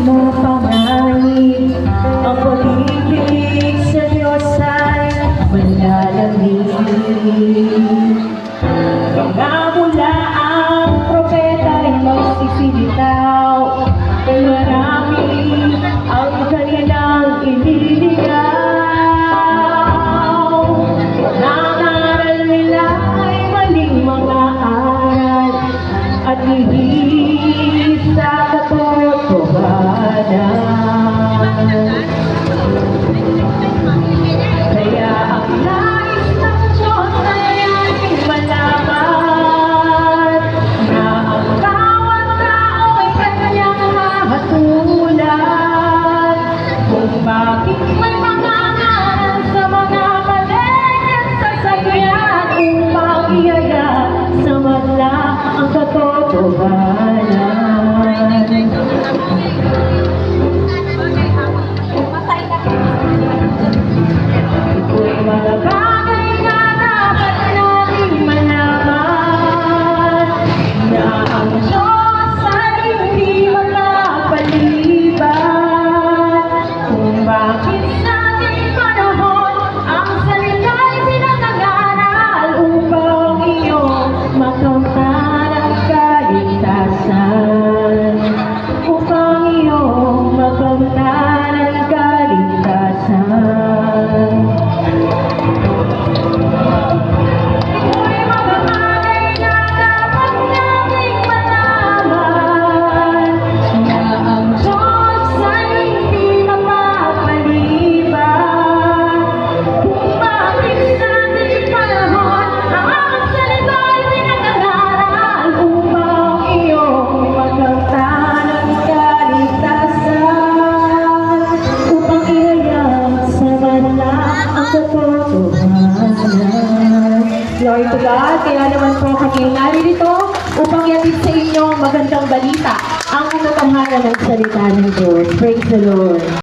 mapanganib. Ang pag-ibig sa Diyos ay malalamig. Mga mula ang propeta'y magsisilitaw, marami ang kanilang ililigaw. Nangaral nila ay maling mga aral at hindi sa katotohanan. Kaya ang nais ng Diyos ay ating malaman na ang bawat tao ay kanyang hahatulan. Kung bakit may mga ngaral sa mga paligid at sasakyan upang ihaya sa madla ang katotohanan. Ito'y mga bagay na dapat nating malaman, na ang Diyos ay hindi makapaliban. Kung bakit sa ating panahon ang salita'y pinag-aaral upang iyong makamtan ang kaligtasan. Upang iyong makamtan ang kaligtasan. Ito'y mga bagay na dapat nating malaman, na ang Diyos ay hindi mapapaliban. Kung bakit sa ating panahon ang salita'y pinag-aaral upang iyong makamtan ang kaligtasan. Upang ihayag sa madla ang katotohanan. Glory to God. Kaya naman po kami naririto upang yatid sa inyo ang magandang balita, ang katotohanan ng salita ng Diyos. Praise the Lord.